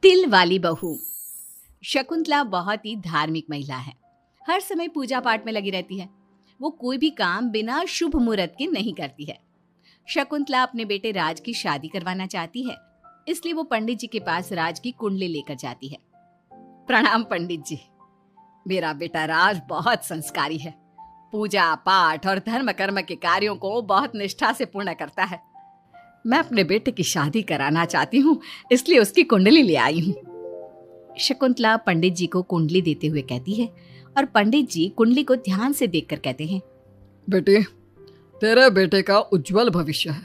तिल वाली बहू। शकुंतला बहुत ही धार्मिक महिला है। हर समय पूजा पाठ में लगी रहती है। वो कोई भी काम बिना शुभ मुहूर्त के नहीं करती है। शकुंतला अपने बेटे राज की शादी करवाना चाहती है, इसलिए वो पंडित जी के पास राज की कुंडली लेकर जाती है। प्रणाम पंडित जी। मेरा बेटा राज बहुत संस्कारी है। पूजा पाठ और धर्म कर्म के कार्यों को बहुत निष्ठा से पूर्ण करता है। मैं अपने बेटे की शादी कराना चाहती हूँ, इसलिए उसकी कुंडली ले आई हूँ। शकुंतला पंडित जी को कुंडली देते हुए कहती है और पंडित जी कुंडली को ध्यान से देखकर कहते हैं, बेटे, तेरे बेटे का उज्जवल भविष्य है।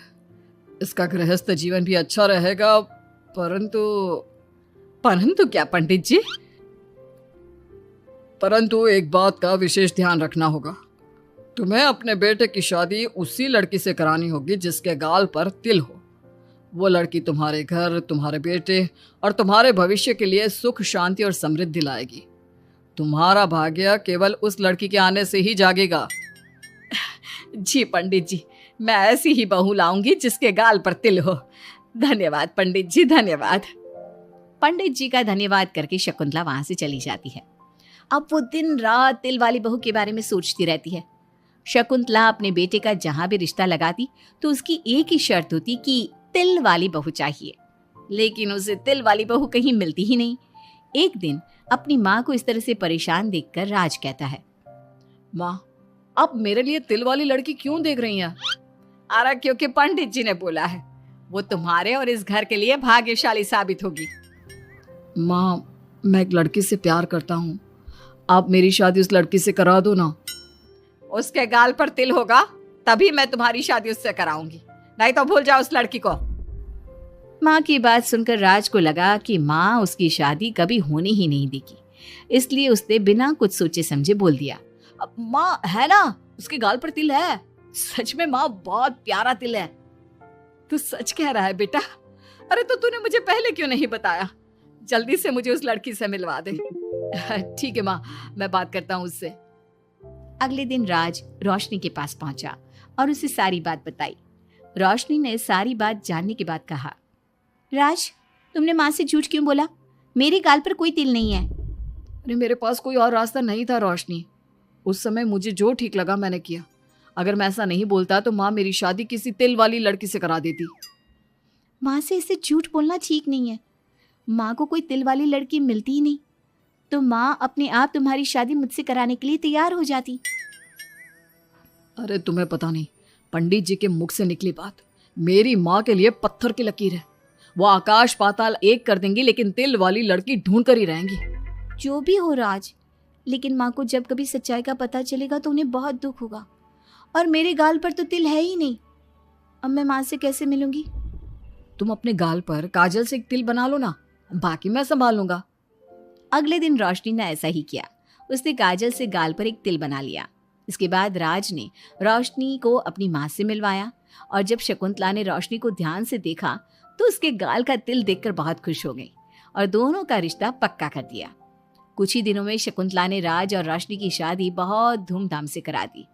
इसका गृहस्थ जीवन भी अच्छा रहेगा, परंतु क्या पंडित जी? परंतु एक बात का विशेष ध्यान रखना होगा। तुम्हें अपने बेटे की शादी उसी लड़की से करानी होगी जिसके गाल पर तिल हो। वो लड़की तुम्हारे घर, तुम्हारे बेटे और तुम्हारे भविष्य के लिए सुख, शांति और समृद्धि लाएगी। तुम्हारा भाग्य केवल उस लड़की के आने से ही जागेगा। जी पंडित जी, मैं ऐसी ही बहू लाऊंगी जिसके गाल पर तिल हो। धन्यवाद पंडित जी, धन्यवाद। पंडित जी का धन्यवाद करके शकुंतला वहां से चली जाती है। अब वो दिन रात तिल वाली बहू के बारे में सोचती रहती है। शकुंतला अपने बेटे का जहां भी रिश्ता लगाती तो उसकी एक ही शर्त होती कि तिल वाली बहू चाहिए, लेकिन उसे तिल वाली बहू कहीं मिलती ही नहीं। एक दिन अपनी माँ को इस तरह से परेशान देखकर राज कहता है, माँ, आप मेरे लिए तिल वाली लड़की क्यों देख रही हैं? अरे क्योंकि पंडित जी ने बोला है, वो तुम्हारे और इस घर के लिए भाग्यशाली साबित होगी। माँ, मैं एक लड़की से प्यार करता हूँ। आप मेरी शादी उस लड़की से करा दो ना। उसके गाल पर तिल होगा तभी मैं तुम्हारी शादी उससे कराऊंगी, नहीं तो भूल जाओ उस लड़की को। माँ की बात सुनकर राज को लगा कि माँ उसकी शादी कभी होने ही नहीं देगी, इसलिए उसने बिना कुछ सोचे समझे बोल दिया, माँ है ना, उसके गाल पर तिल है। सच में माँ, बहुत प्यारा तिल है। तू सच कह रहा है बेटा? अरे तो तूने मुझे पहले क्यों नहीं बताया? जल्दी से मुझे उस लड़की से मिलवा दे। ठीक है माँ, मैं बात करता हूँ उससे। अगले दिन राज रोशनी के पास पहुंचा और उसे सारी बात बताई। रोशनी ने सारी बात जानने के बाद कहा, राज, तुमने माँ से झूठ क्यों बोला? मेरे गाल पर कोई तिल नहीं है। अरे मेरे पास कोई और रास्ता नहीं था रोशनी। उस समय मुझे जो ठीक लगा मैंने किया। अगर मैं ऐसा नहीं बोलता तो माँ मेरी शादी किसी तिल वाली लड़की से करा देती। माँ से इसे झूठ बोलना ठीक नहीं है। माँ को कोई तिल वाली लड़की मिलती ही नहीं, तो माँ अपने आप तुम्हारी शादी मुझसे कराने के लिए तैयार हो जाती। अरे तुम्हें पता नहीं, पंडित जी के मुख से निकली बात मेरी माँ के लिए पत्थर की लकीर है। वो आकाश पाताल एक कर देंगी, लेकिन तिल वाली लड़की ढूंढ कर ही रहेंगी। जो भी हो राज, लेकिन माँ को जब कभी सच्चाई का पता चलेगा तो उन्हें बहुत दुख होगा, और मेरे गाल पर तो तिल है ही नहीं। अब मैं माँ से कैसे मिलूंगी? तुम अपने गाल पर काजल से एक तिल बना लो ना, बाकी मैं संभाल लूंगा। अगले दिन रोशनी ने ऐसा ही किया। उसने काजल से गाल पर एक तिल बना लिया। इसके बाद राज ने रोशनी को अपनी माँ से मिलवाया, और जब शकुंतला ने रोशनी को ध्यान से देखा तो उसके गाल का तिल देखकर बहुत खुश हो गई और दोनों का रिश्ता पक्का कर दिया। कुछ ही दिनों में शकुंतला ने राज और रोशनी की शादी बहुत धूमधाम से करा दी।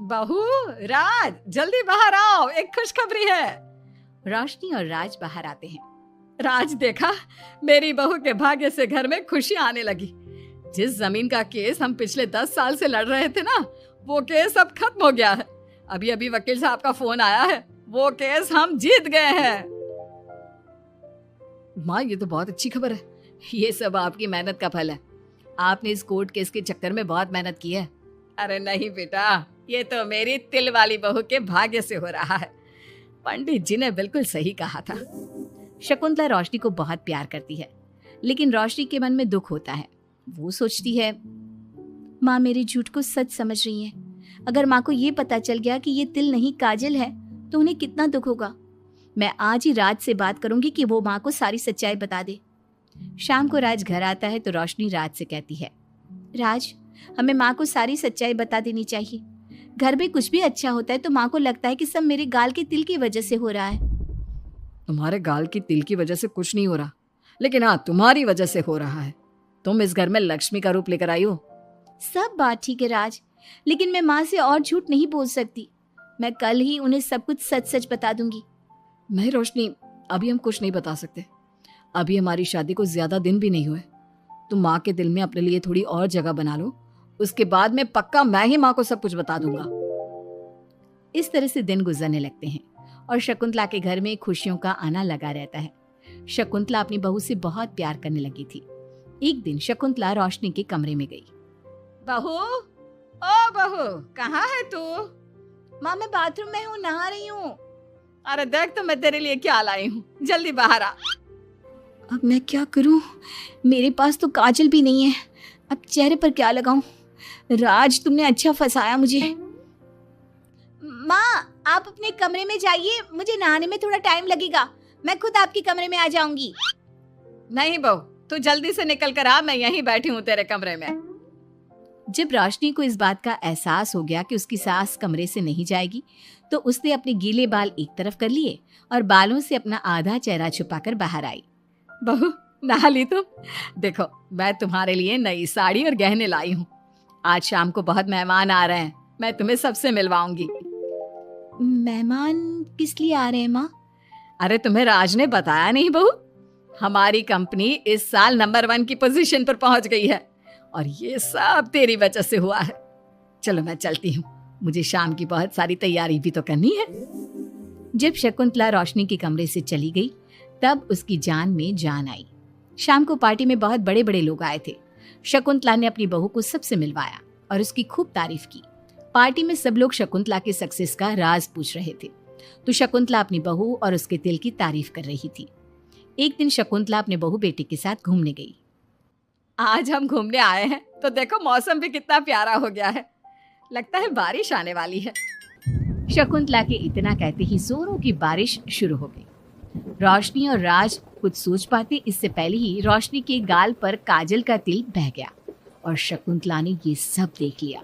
बहू, राज, जल्दी बाहर आओ, एक खुशखबरी है। रोशनी और राज बाहर आते हैं। राज, देखा, मेरी बहू के भाग्य से घर में खुशी आने लगी। जिस जमीन का केस हम पिछले 10 साल से लड़ रहे थे ना, वो केस अब खत्म हो गया है। अभी अभी वकील साहब का फोन आया है, वो केस हम जीत गए हैं। माँ, ये तो बहुत अच्छी खबर है। ये सब आपकी मेहनत का फल है। आपने इस कोर्ट केस के चक्कर में बहुत मेहनत की है। अरे नहीं बेटा, ये तो मेरी तिल वाली बहू के भाग्य से हो रहा है। पंडित जी ने बिल्कुल सही कहा था। शकुंतला रोशनी को बहुत प्यार करती है, लेकिन रोशनी के मन में दुख होता है। वो सोचती है, माँ मेरे झूठ को सच समझ रही है। अगर माँ को ये पता चल गया कि ये तिल नहीं काजल है तो उन्हें कितना दुख होगा। मैं आज ही राज से बात करूंगी कि वो माँ को सारी सच्चाई बता दे। शाम को राज घर आता है तो रोशनी राज से कहती है, राज, हमें माँ को सारी सच्चाई बता देनी चाहिए। घर में कुछ भी अच्छा होता है तो माँ को लगता है कि सब मेरे गाल के तिल की वजह से हो रहा है। तुम्हारे गाल की तिल की वजह से कुछ नहीं हो रहा, लेकिन हाँ, तुम्हारी वजह से हो रहा है। तुम इस घर में लक्ष्मी का रूप लेकर आई हो। सब बात ठीक है राज, लेकिन मैं माँ से और झूठ नहीं बोल सकती। मैं कल ही उन्हें सब कुछ सच सच बता दूंगी। नहीं रोशनी, अभी हम कुछ नहीं बता सकते। अभी हमारी शादी को ज्यादा दिन भी नहीं हुए। तुम माँ के दिल में अपने लिए थोड़ी और जगह बना लो, उसके बाद में पक्का मैं ही माँ को सब कुछ बता दूंगा। इस तरह से दिन गुजरने लगते हैं और शकुंतला के घर में खुशियों का आना लगा रहता है। शकुंतला अपनी बहू से बहुत प्यार करने लगी थी। एक दिन शकुंतला रोशनी के कमरे में गई। बहू, ओ बहू, कहाँ है तू? माँ मैं बाथरूम में हूँ, नहा रही हूँ। अरे देख तो मैं तेरे लिए क्या लाई हूँ, जल्दी बाहर आ। अब मैं क्या करूँ, मेरे पास तो काजल भी नहीं है, अब चेहरे पर क्या लगाऊं? राज तुमने अच्छा फंसाया मुझे। माँ आप अपने कमरे में जाइए, मुझे नहाने में थोड़ा टाइम लगेगा, मैं खुद आपके कमरे में आ जाऊंगी। नहीं बहू, तू जल्दी से निकल कर आ, मैं यहीं बैठी हूँ तेरे कमरे में। जब रोशनी को इस बात का एहसास हो गया कि उसकी सास कमरे से नहीं जाएगी, तो उसने अपने गीले बाल एक तरफ कर लिए और बालों से अपना आधा चेहरा छुपाकर बाहर आई। बहू नहा ली तुम? देखो मैं तुम्हारे लिए नई साड़ी और गहने लाई हूँ। आज शाम को बहुत मेहमान आ रहे हैं, मैं तुम्हें सबसे मिलवाऊंगी। मेहमान किस लिए आ रहे हैं माँ? अरे तुम्हें राज ने बताया नहीं बहू, हमारी कंपनी इस साल नंबर 1 की पोजीशन पर पहुंच गई है और ये सब तेरी वजह से हुआ है। चलो मैं चलती हूँ, मुझे शाम की बहुत सारी तैयारी भी तो करनी है। जब शकुंतला रोशनी के कमरे से चली गई तब उसकी जान में जान आई। शाम को पार्टी में बहुत बड़े बड़े लोग आए थे। शकुंतला ने अपनी बहू को सबसे मिलवाया और उसकी खूब तारीफ की। पार्टी में सब लोग शकुंतला के सक्सेस का राज पूछ रहे थे, तो शकुंतला अपनी बहू और उसके दिल की तारीफ कर रही थी। एक दिन शकुंतला अपने बहू बेटे के साथ घूमने गई। आज हम घूमने आए हैं तो देखो मौसम भी कितना प्यारा हो गया है, लगता है बारिश आने वाली है। शकुंतला के इतना कहते ही जोरों की बारिश शुरू हो गई। रोशनी और राज कुछ सोच पाते इससे पहले ही रोशनी के गाल पर काजल का तिल बह गया और शकुंतला ने ये सब देख लिया।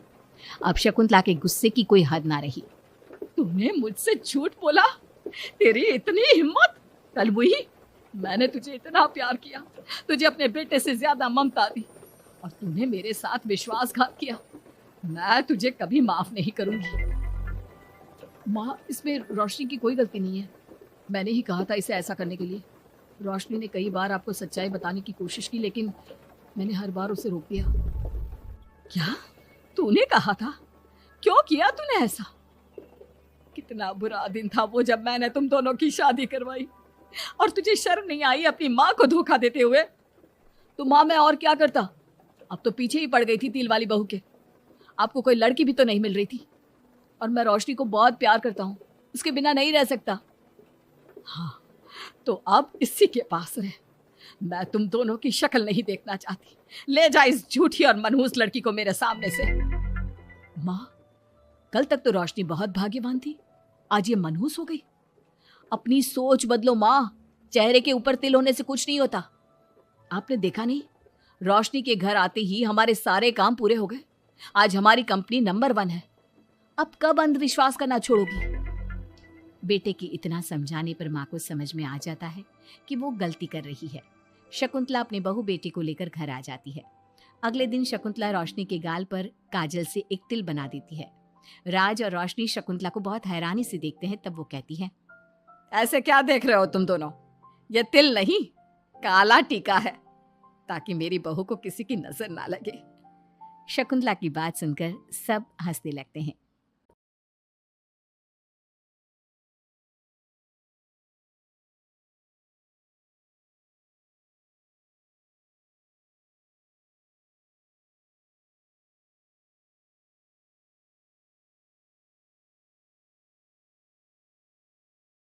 अब शकुंतला के गुस्से की कोई हद ना रही। तूने मुझसे झूठ बोला, तेरी इतनी हिम्मत? कल वही मैंने तुझे इतना प्यार किया, तुझे अपने बेटे से ज्यादा ममता दी और तूने मेरे साथ विश्वासघात किया। मैं तुझे कभी माफ नहीं करूंगी। माँ इसमें रोशनी की कोई गलती नहीं है, मैंने ही कहा था इसे ऐसा करने के लिए। रोशनी ने कई बार आपको सच्चाई बताने की कोशिश की लेकिन मैंने हर बार उसे रोक दिया। क्या तूने कहा था? क्यों किया तूने ऐसा? कितना बुरा दिन था वो जब मैंने तुम दोनों की शादी करवाई और तुझे शर्म नहीं आई अपनी माँ को धोखा देते हुए? तो माँ मैं और क्या करता, अब तो पीछे ही पड़ गई थी तिल वाली बहू के। आपको कोई लड़की भी तो नहीं मिल रही थी और मैं रोशनी को बहुत प्यार करता हूँ, उसके बिना नहीं रह सकता। हाँ तो अब इसी के पास रहे, मैं तुम दोनों की शक्ल नहीं देखना चाहती। ले जा इस झूठी और मनहूस लड़की को मेरे सामने से। माँ कल तक तो रोशनी बहुत भाग्यवान थी, आज ये मनहूस हो गई। अपनी सोच बदलो माँ, चेहरे के ऊपर तिल होने से कुछ नहीं होता। आपने देखा नहीं, रोशनी के घर आते ही हमारे सारे काम पूरे हो गए। आज हमारी कंपनी नंबर 1 है। अब कब अंधविश्वास करना छोड़ोगी? बेटे की इतना समझाने पर माँ को समझ में आ जाता है कि वो गलती कर रही है। शकुंतला अपने बहू बेटे को लेकर घर आ जाती है। अगले दिन शकुंतला रोशनी के गाल पर काजल से एक तिल बना देती है। राज और रोशनी शकुंतला को बहुत हैरानी से देखते हैं। तब वो कहती है, ऐसे क्या देख रहे हो तुम दोनों? ये तिल नहीं, काला टीका है, ताकि मेरी बहू को किसी की नजर ना लगे। शकुंतला की बात सुनकर सब हंसने लगते हैं।